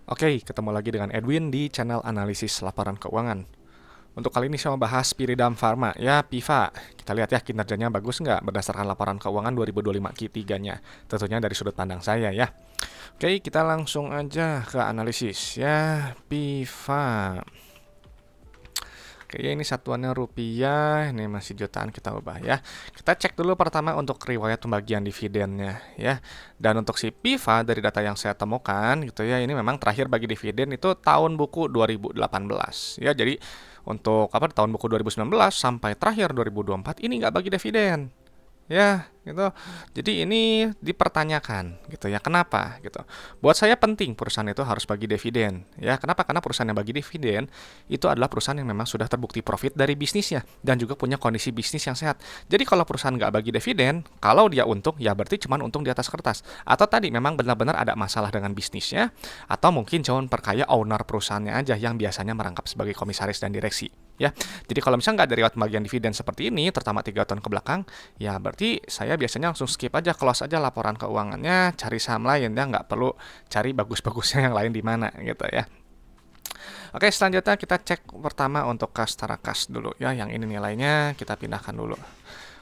Oke, ketemu lagi dengan Edwin di channel analisis laporan keuangan. Untuk kali ini saya mau bahas Piridam Pharma, ya PIVA. Kita lihat ya kinerjanya bagus nggak berdasarkan laporan keuangan 2025 Q3-nya. Tentunya dari sudut pandang saya ya. Oke, kita langsung aja ke analisis ya PIVA. Oke, ini satuannya rupiah, ini masih jutaan kita ubah ya. Kita cek dulu pertama untuk riwayat pembagian dividennya ya. Dan untuk si PIVA dari data yang saya temukan gitu ya, ini memang terakhir bagi dividen itu tahun buku 2018 ya. Jadi untuk apa di tahun buku 2019 sampai terakhir 2024 ini nggak bagi dividen. Ya, gitu. Jadi ini dipertanyakan gitu ya. Kenapa gitu? Buat saya penting perusahaan itu harus bagi dividen. Ya, kenapa? Karena perusahaan yang bagi dividen itu adalah perusahaan yang memang sudah terbukti profit dari bisnisnya dan juga punya kondisi bisnis yang sehat. Jadi kalau perusahaan nggak bagi dividen, kalau dia untung ya berarti cuma untung di atas kertas. Atau tadi memang benar-benar ada masalah dengan bisnisnya atau mungkin cuma perkaya owner perusahaannya aja yang biasanya merangkap sebagai komisaris dan direksi. Ya, jadi kalau misalnya nggak ada riwayat pembagian dividen seperti ini, terutama 3 tahun ke belakang, ya berarti saya biasanya langsung skip aja, close aja laporan keuangannya, cari saham lain ya, nggak perlu cari bagus-bagusnya yang lain di mana gitu ya. Oke, selanjutnya kita cek pertama untuk kas tarakas dulu ya, yang ini nilainya kita pindahkan dulu.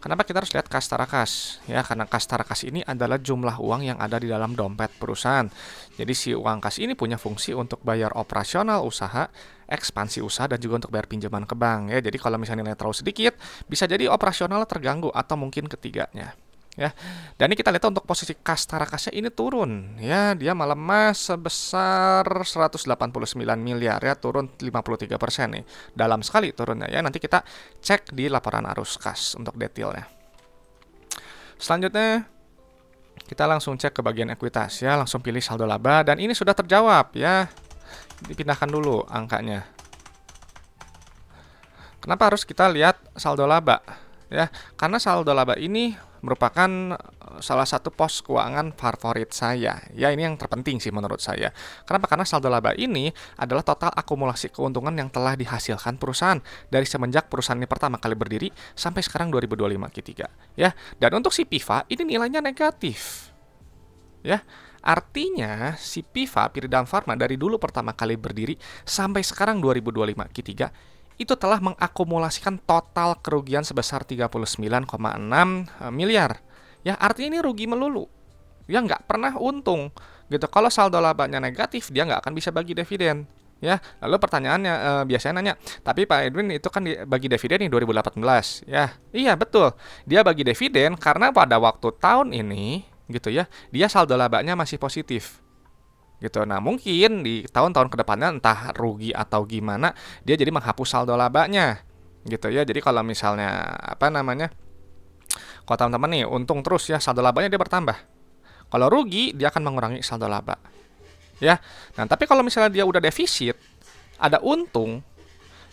Kenapa kita harus lihat kas tarakas? Ya, karena kas tarakas ini adalah jumlah uang yang ada di dalam dompet perusahaan. Jadi si uang kas ini punya fungsi untuk bayar operasional usaha, ekspansi usaha, dan juga untuk bayar pinjaman ke bank. Ya, jadi kalau misalnya nilai terlalu sedikit, bisa jadi operasional terganggu atau mungkin ketiganya. Ya, dan ini kita lihat untuk posisi kas tarakasnya ini turun. Ya, dia melemah sebesar 189 miliar ya, turun 53% nih. Dalam sekali turunnya ya. Nanti kita cek di laporan arus kas untuk detailnya. Selanjutnya kita langsung cek ke bagian ekuitas ya, langsung pilih saldo laba dan ini sudah terjawab ya. Dipindahkan dulu angkanya. Kenapa harus kita lihat saldo laba? Ya, karena saldo laba ini merupakan salah satu pos keuangan favorit saya. Ya, ini yang terpenting sih menurut saya. Kenapa? Karena saldo laba ini adalah total akumulasi keuntungan yang telah dihasilkan perusahaan dari semenjak perusahaan ini pertama kali berdiri sampai sekarang 2025 Q3. Ya, dan untuk si PIVA ini nilainya negatif. Ya, artinya si PIVA Piridam Pharma dari dulu pertama kali berdiri sampai sekarang 2025 Q3 itu telah mengakumulasikan total kerugian sebesar 39,6 miliar. Ya, artinya ini rugi melulu. Ya, nggak pernah untung. Gitu. Kalau saldo labanya negatif, dia nggak akan bisa bagi dividen. Ya, lalu pertanyaannya biasanya nanya, tapi Pak Edwin itu kan bagi dividen nih 2018. Ya, iya betul. Dia bagi dividen karena pada waktu tahun ini, gitu ya, dia saldo labanya masih positif gitu. Nah, mungkin di tahun-tahun kedepannya entah rugi atau gimana, dia jadi menghapus saldo labanya gitu ya. Jadi kalau misalnya apa namanya, kalau teman-teman nih untung terus ya, saldo labanya dia bertambah. Kalau rugi, dia akan mengurangi saldo laba ya. Nah, tapi kalau misalnya dia udah defisit, ada untung,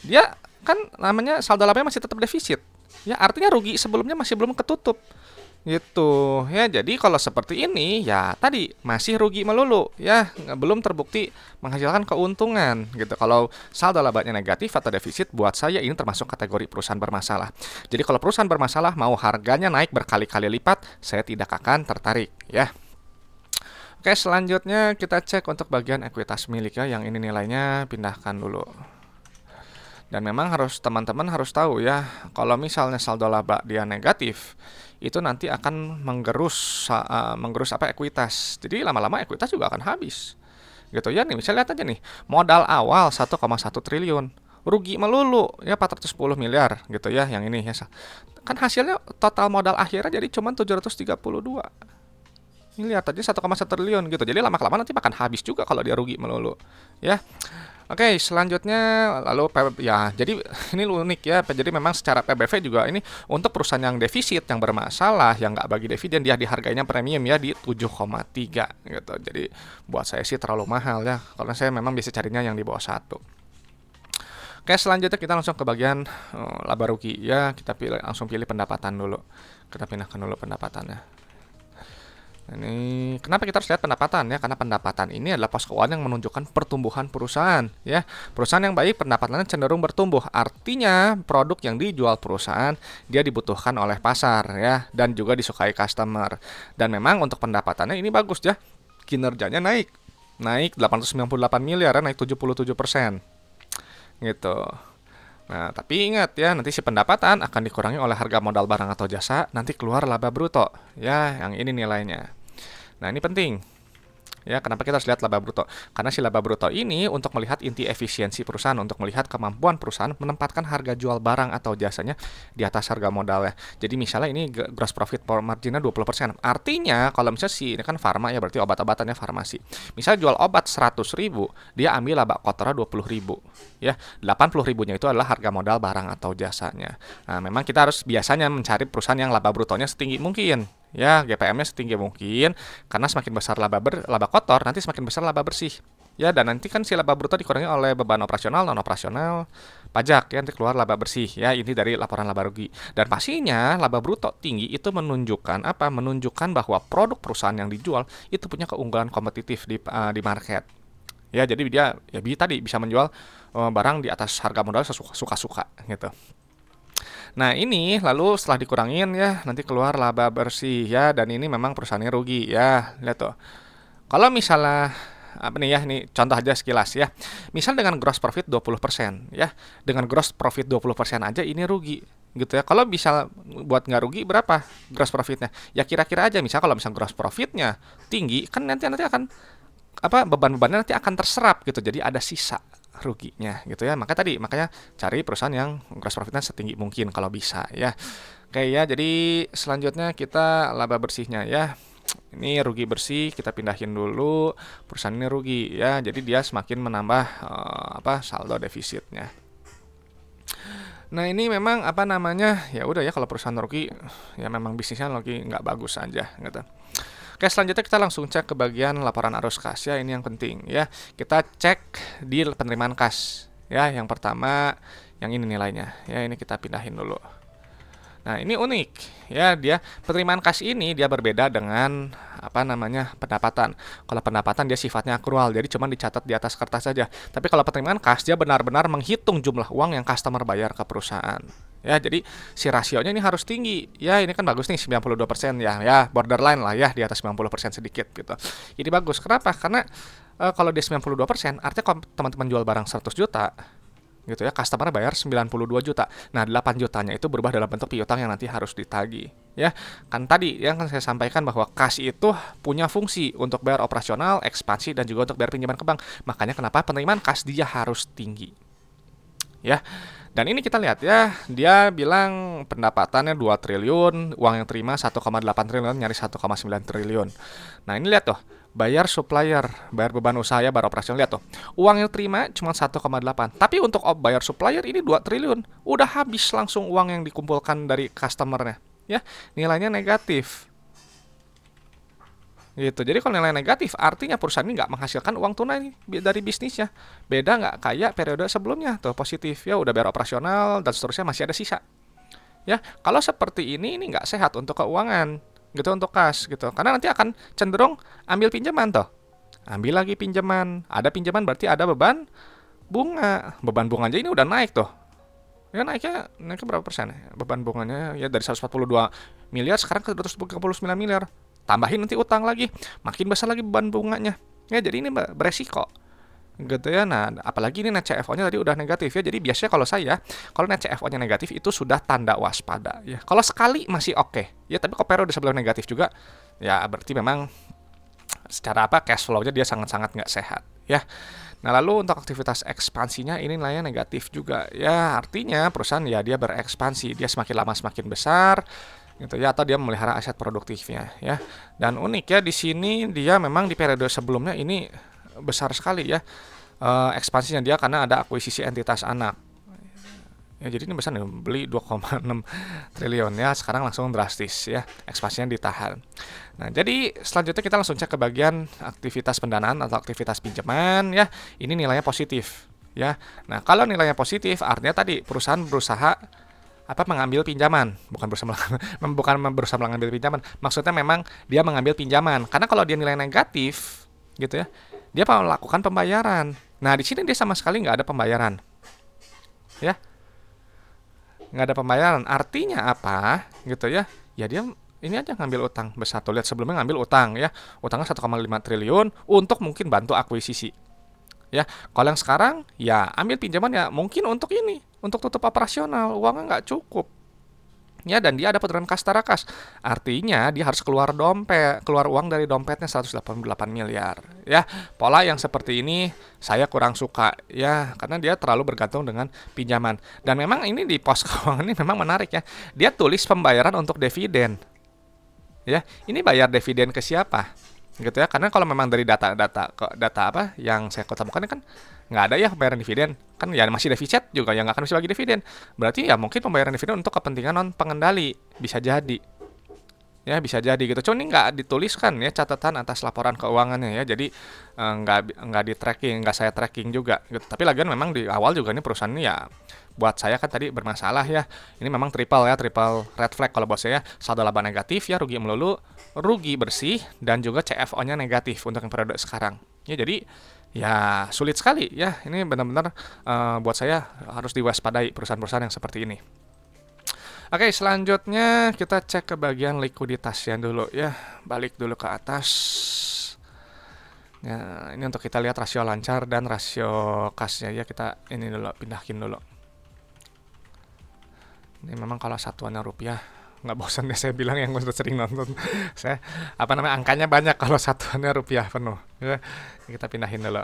dia kan namanya saldo labanya masih tetap defisit ya, artinya rugi sebelumnya masih belum ketutup gitu ya. Jadi kalau seperti ini ya tadi masih rugi melulu ya, belum terbukti menghasilkan keuntungan gitu. Kalau saldo labanya negatif atau defisit, buat saya ini termasuk kategori perusahaan bermasalah. Jadi kalau perusahaan bermasalah mau harganya naik berkali-kali lipat, saya tidak akan tertarik ya. Oke, selanjutnya kita cek untuk bagian ekuitas milik ya, yang ini nilainya pindahkan dulu. Dan memang harus teman-teman harus tahu ya, kalau misalnya saldo laba dia negatif, itu nanti akan menggerus apa ekuitas. Jadi lama-lama ekuitas juga akan habis. Gitu ya nih, misalnya lihat aja nih, modal awal 1,1 triliun, rugi melulu ya 410 miliar gitu ya, yang ini ya. Kan hasilnya total modal akhirnya jadi cuma 732 miliar, tadi 1,1 triliun gitu. Jadi lama-kelamaan nanti akan habis juga kalau dia rugi melulu ya. Oke, selanjutnya lalu ya, jadi ini unik ya. Jadi memang secara PBV juga ini untuk perusahaan yang defisit, yang bermasalah, yang nggak bagi dividen, dia dihargainya premium ya di 7,3 gitu. Jadi buat saya sih terlalu mahal ya, karena saya memang biasa carinya yang di bawah 1. Oke, selanjutnya kita langsung ke bagian laba rugi ya. Kita langsung pilih pendapatan dulu. Kita pindahkan dulu pendapatannya. Ini kenapa kita harus lihat pendapatan ya? Karena pendapatan ini adalah pos keuangan yang menunjukkan pertumbuhan perusahaan ya. Perusahaan yang baik pendapatannya cenderung bertumbuh. Artinya produk yang dijual perusahaan dia dibutuhkan oleh pasar ya, dan juga disukai customer. Dan memang untuk pendapatannya ini bagus ya. Kinerjanya naik. naik 898 miliar, naik 77%. Gitu. Nah, tapi ingat ya, nanti si pendapatan akan dikurangi oleh harga modal barang atau jasa, nanti keluar laba bruto. Ya, yang ini nilainya. Nah, ini penting. Ya, kenapa kita harus lihat laba bruto? Karena si laba bruto ini untuk melihat inti efisiensi perusahaan, untuk melihat kemampuan perusahaan menempatkan harga jual barang atau jasanya di atas harga modalnya. Jadi misalnya ini gross profit marginnya 20%. Artinya kalau misalnya ini kan farma ya, berarti obat-obatannya farmasi. Misalnya jual obat 100.000, dia ambil laba kotornya 20.000. Ya, 80.000-nya itu adalah harga modal barang atau jasanya. Nah, memang kita harus biasanya mencari perusahaan yang laba brutonya setinggi mungkin. Ya, GPM-nya setinggi mungkin, karena semakin besar laba kotor, nanti semakin besar laba bersih. Ya, dan nanti kan si laba bruto dikurangi oleh beban operasional, non operasional, pajak, ya nanti keluar laba bersih. Ya, ini dari laporan laba rugi. Dan pastinya laba bruto tinggi itu menunjukkan apa? Menunjukkan bahwa produk perusahaan yang dijual itu punya keunggulan kompetitif di market. Ya, jadi dia ya tadi bisa menjual barang di atas harga modal suka-suka gitu. Nah, ini lalu setelah dikurangin ya, nanti keluar laba bersih ya, dan ini memang perusahaannya rugi ya. Lihat tuh. Kalau misalnya apa nih ya, ini contoh aja sekilas ya. Misal dengan gross profit 20% ya. Dengan gross profit 20% aja ini rugi gitu ya. Kalau bisa buat nggak rugi berapa gross profitnya? Ya kira-kira aja, misal kalau misal gross profitnya tinggi, kan nanti akan apa, beban-bebannya nanti akan terserap gitu. Jadi ada sisa ruginya gitu ya. Makanya cari perusahaan yang gross profitnya setinggi mungkin kalau bisa ya. Oke ya, jadi selanjutnya kita laba bersihnya ya. Ini rugi bersih, kita pindahin dulu. Perusahaan ini rugi ya. Jadi dia semakin menambah saldo defisitnya. Nah, ini memang apa namanya? Ya udah ya, kalau perusahaan rugi ya memang bisnisnya lagi nggak bagus aja gitu. Oke, selanjutnya kita langsung cek ke bagian laporan arus kas ya, ini yang penting ya. Kita cek di penerimaan kas ya. Yang pertama yang ini nilainya ya, ini kita pindahin dulu. Nah, ini unik ya, dia penerimaan kas ini dia berbeda dengan apa namanya, pendapatan. Kalau pendapatan dia sifatnya akrual, jadi cuma dicatat di atas kertas saja. Tapi kalau penerimaan kas dia benar-benar menghitung jumlah uang yang customer bayar ke perusahaan. Ya, jadi si rasionya ini harus tinggi. Ya, ini kan bagus nih 92% ya. Ya, borderline lah ya, di atas 90% sedikit gitu. Jadi bagus. Kenapa? Karena kalau dia 92%, artinya kalau teman-teman jual barang 100 juta gitu ya, customer bayar 92 juta. Nah, 8 jutanya itu berubah dalam bentuk piutang yang nanti harus ditagih. Ya, kan tadi yang kan saya sampaikan bahwa kas itu punya fungsi untuk bayar operasional, ekspansi, dan juga untuk bayar pinjaman ke bank. Makanya kenapa penerimaan kas dia harus tinggi. Ya, dan ini kita lihat ya, dia bilang pendapatannya 2 triliun, uang yang terima 1,8 triliun, nyaris 1,9 triliun. Nah, ini lihat tuh, bayar supplier, bayar beban usaha ya, bayar operasional. Lihat tuh, uang yang terima cuma 1,8. Tapi untuk bayar supplier ini 2 triliun. Udah habis langsung uang yang dikumpulkan dari customernya. Ya, nilainya negatif. Gitu. Jadi kalau nilai negatif artinya perusahaan ini nggak menghasilkan uang tunai dari bisnisnya. Beda nggak kayak periode sebelumnya tuh positif ya, udah bayar operasional dan seterusnya masih ada sisa. Ya, kalau seperti ini nggak sehat untuk keuangan gitu, untuk kas gitu. Karena nanti akan cenderung ambil pinjaman tuh. Ambil lagi pinjaman. Ada pinjaman berarti ada beban bunga. Beban bunga aja ini udah naik tuh. Ya naiknya berapa persen? Beban bunganya ya dari 142 miliar sekarang ke 239 miliar. Tambahin nanti utang lagi, makin besar lagi beban bunganya. Ya, jadi ini beresiko. Gitu ya. Nah, apalagi ini net CFO-nya tadi udah negatif ya. Jadi biasanya kalau net CFO-nya negatif itu sudah tanda waspada ya. Kalau sekali masih oke. Ya, tapi kalau periode sebelum negatif juga ya berarti memang secara cash flow-nya dia sangat-sangat nggak sehat ya. Nah, lalu untuk aktivitas ekspansinya ini nilainya negatif juga. Ya, artinya perusahaan ya dia berekspansi, dia semakin lama semakin besar gitu ya, atau dia memelihara aset produktifnya ya. Dan unik ya, di sini dia memang di periode sebelumnya ini besar sekali ya ekspansinya dia, karena ada akuisisi entitas anak. Ya, jadi ini besar nih, beli 2,6 triliun ya, sekarang langsung drastis ya, ekspansinya ditahan. Nah, jadi selanjutnya kita langsung cek ke bagian aktivitas pendanaan atau aktivitas pinjaman ya. Ini nilainya positif ya. Nah, kalau nilainya positif artinya tadi perusahaan berusaha mengambil pinjaman, bukan berusaha mengambil pinjaman. Maksudnya memang dia mengambil pinjaman. Karena kalau dia nilai negatif gitu ya, dia melakukan pembayaran. Nah, di sini dia sama sekali nggak ada pembayaran. Ya. Nggak ada pembayaran. Artinya apa? Gitu ya. Ya dia Ini aja ngambil utang besar tuh. Lihat sebelumnya ngambil utang ya. Utangnya 1,5 triliun untuk mungkin bantu akuisisi. Ya, kalau yang sekarang ya ambil pinjaman ya mungkin untuk ini, untuk tutup operasional, uangnya nggak cukup. Ya, dan dia ada penurunan kas tarakas. Artinya dia harus keluar uang dari dompetnya 188 miliar. Ya, pola yang seperti ini saya kurang suka ya, karena dia terlalu bergantung dengan pinjaman. Dan memang ini di pos keuangan ini memang menarik ya. Dia tulis pembayaran untuk dividen. Ya, ini bayar dividen ke siapa? Gitu ya, karena kalau memang dari data apa yang saya temukan kan nggak ada ya pembayaran dividen, kan ya masih defisit juga yang nggak akan bisa bagi dividen, berarti ya mungkin pembayaran dividen untuk kepentingan non pengendali, bisa jadi ya, bisa jadi gitu. Cuma ini nggak dituliskan ya catatan atas laporan keuangannya ya, jadi nggak di tracking, nggak saya tracking juga gitu. Tapi lagian memang di awal juga ini perusahaan ini ya buat saya kan tadi bermasalah ya. Ini memang triple red flag kalau buat saya. Saldo laba negatif ya, rugi melulu, rugi bersih, dan juga CFO-nya negatif untuk yang periode sekarang. Ya jadi ya sulit sekali ya. Ini benar-benar buat saya harus diwaspadai perusahaan-perusahaan yang seperti ini. Oke, selanjutnya kita cek ke bagian likuiditasnya dulu ya. Balik dulu ke atas. Ya, ini untuk kita lihat rasio lancar dan rasio kasnya ya. Kita ini dulu, pindahin dulu. Ini memang kalau satuannya rupiah, nggak bosan deh saya bilang yang udah sering nonton. Saya angkanya banyak kalau satuannya rupiah penuh. Ya, kita pindahin dulu.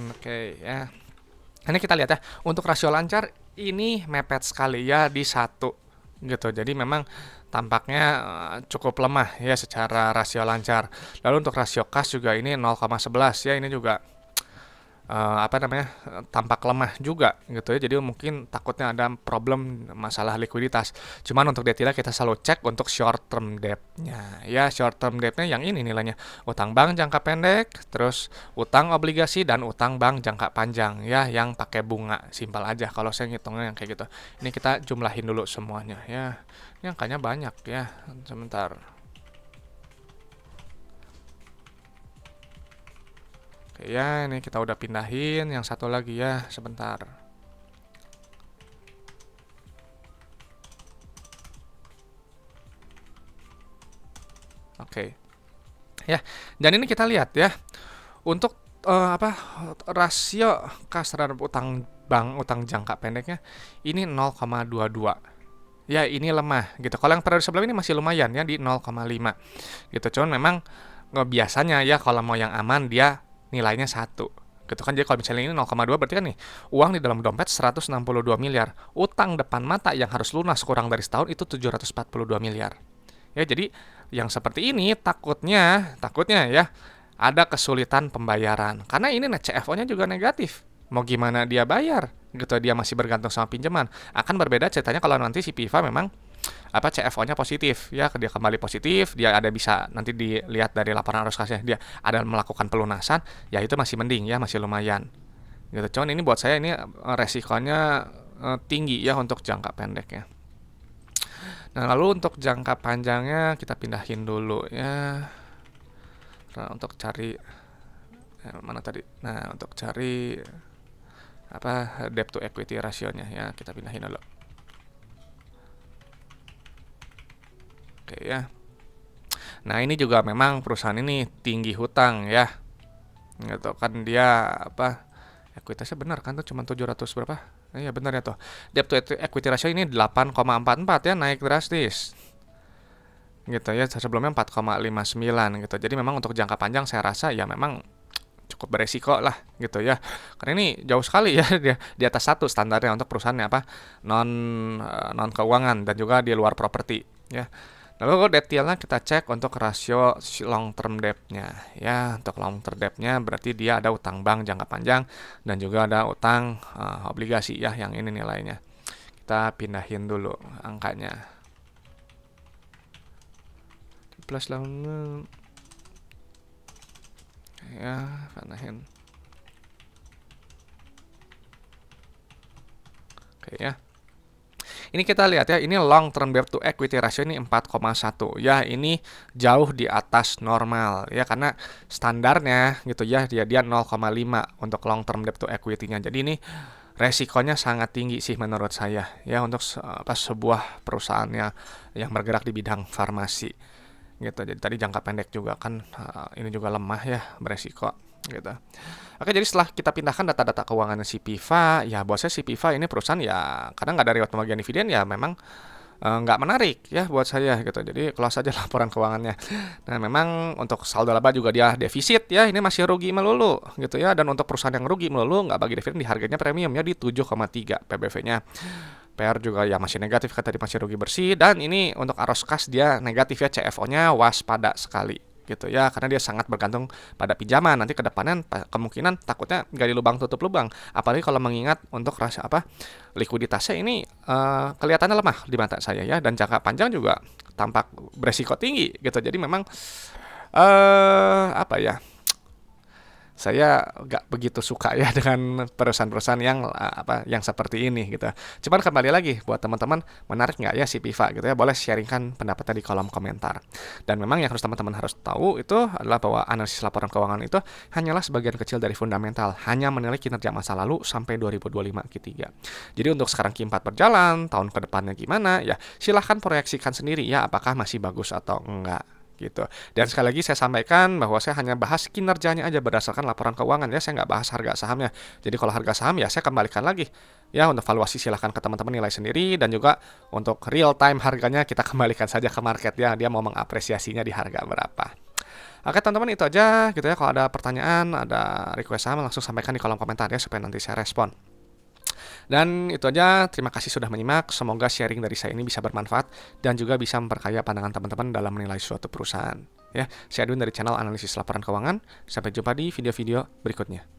Oke ya. Ini kita lihat ya, untuk rasio lancar ini mepet sekali ya di 1 gitu. Jadi memang tampaknya cukup lemah ya secara rasio lancar. Lalu untuk rasio kas juga ini 0,11 ya, ini juga tampak lemah juga gitu ya. Jadi mungkin takutnya ada problem masalah likuiditas. Cuman untuk detailnya kita selalu cek untuk short term debt-nya. Ya, short term debt-nya yang ini nilainya. Utang bank jangka pendek, terus utang obligasi dan utang bank jangka panjang ya, yang pakai bunga. Simpel aja kalau saya ngitungnya yang kayak gitu. Ini kita jumlahin dulu semuanya ya. Ini angkanya banyak ya. Sebentar. Oke ya, ini kita udah pindahin yang satu lagi ya, sebentar. Oke. Ya, dan ini kita lihat ya. Untuk rasio kas terhadap utang bank, utang jangka pendeknya ini 0,22. Ya, ini lemah gitu. Kalau yang periode sebelum ini masih lumayan ya di 0,5 gitu. Cuman memang biasanya ya kalau mau yang aman dia nilainya 1 gitu kan. Jadi kalau misalnya ini 0,2 berarti kan nih uang di dalam dompet 162 miliar, utang depan mata yang harus lunas kurang dari setahun itu 742 miliar ya. Jadi yang seperti ini takutnya ya ada kesulitan pembayaran karena ini CFO-nya juga negatif. Mau gimana dia bayar gitu, dia masih bergantung sama pinjaman. Akan berbeda ceritanya kalau nanti si Piva memang CFO-nya positif ya, dia kembali positif, dia ada bisa nanti dilihat dari laporan arus kasnya dia ada melakukan pelunasan, ya itu masih mending ya, masih lumayan gitu. Cuman ini buat saya ini resikonya tinggi ya untuk jangka pendek ya. Nah, lalu untuk jangka panjangnya kita pindahin dulu ya. Nah, untuk cari mana tadi? Nah, untuk cari debt to equity rasionya ya, kita pindahin dulu. Oke ya. Nah, ini juga memang perusahaan ini tinggi hutang ya. Gitu kan dia ekuitasnya benar kan tuh cuma 700 berapa? Iya benar ya tuh. Debt to equity ratio ini 8,44 ya, naik drastis. Gitu ya, sebelumnya 4,59 gitu. Jadi memang untuk jangka panjang saya rasa ya memang cukup beresiko lah gitu ya. Karena ini jauh sekali ya dia di atas 1 standarnya untuk perusahaan non keuangan dan juga di luar properti ya. Lalu detailnya kita cek untuk rasio long term debt-nya ya. Untuk long term debt-nya berarti dia ada utang bank jangka panjang dan juga ada utang obligasi ya, yang ini nilainya. Kita pindahin dulu angkanya. Plus lalu ya, pindahin. Oke ya. Ini kita lihat ya, ini long term debt to equity ratio ini 4,1 ya, ini jauh di atas normal ya, karena standarnya gitu ya dia 0,5 untuk long term debt to equity-nya. Jadi ini resikonya sangat tinggi sih menurut saya ya untuk sebuah perusahaannya yang bergerak di bidang farmasi gitu. Jadi tadi jangka pendek juga kan ini juga lemah ya, beresiko gitu. Oke, jadi setelah kita pindahkan data-data keuangannya si Piva, ya buat saya si Piva ini perusahaan ya kadang nggak ada reward pembagian dividen ya memang nggak menarik ya buat saya gitu. Jadi close saja laporan keuangannya. Nah, memang untuk saldo laba juga dia defisit ya, ini masih rugi melulu gitu ya. Dan untuk perusahaan yang rugi melulu nggak bagi dividen, di harganya premium ya di 7,3 PBV-nya. PR juga ya masih negatif, kata tadi masih rugi bersih. Dan ini untuk arus kas dia negatif ya, CFO-nya waspada sekali gitu ya, karena dia sangat bergantung pada pinjaman. Nanti ke depannya kemungkinan takutnya nggak di lubang tutup lubang, apalagi kalau mengingat untuk rasa likuiditasnya ini kelihatannya lemah di mata saya ya, dan jangka panjang juga tampak beresiko tinggi gitu. Jadi memang apa ya, saya nggak begitu suka ya dengan perusahaan-perusahaan yang seperti ini gitu. Cuman kembali lagi buat teman-teman, menarik nggak ya si Piva gitu ya? Boleh sharingkan pendapatnya di kolom komentar. Dan memang yang harus teman-teman harus tahu itu adalah bahwa analisis laporan keuangan itu hanyalah sebagian kecil dari fundamental, hanya menilai kinerja masa lalu sampai 2025 Q3. Jadi untuk sekarang Q4 berjalan, tahun ke depannya gimana ya, silahkan proyeksikan sendiri ya, apakah masih bagus atau enggak gitu. Dan sekali lagi saya sampaikan bahwa saya hanya bahas kinerjanya aja berdasarkan laporan keuangan ya, saya nggak bahas harga sahamnya. Jadi kalau harga saham ya saya kembalikan lagi ya, untuk valuasi silahkan ke teman-teman nilai sendiri, dan juga untuk real time harganya kita kembalikan saja ke market ya, dia mau mengapresiasinya di harga berapa. Oke teman-teman, itu aja gitu ya. Kalau ada pertanyaan, ada request saham, langsung sampaikan di kolom komentar ya, supaya nanti saya respon. Dan itu aja, terima kasih sudah menyimak. Semoga sharing dari saya ini bisa bermanfaat dan juga bisa memperkaya pandangan teman-teman dalam menilai suatu perusahaan. Ya, saya Edwin dari channel Analisis Laporan Keuangan. Sampai jumpa di video-video berikutnya.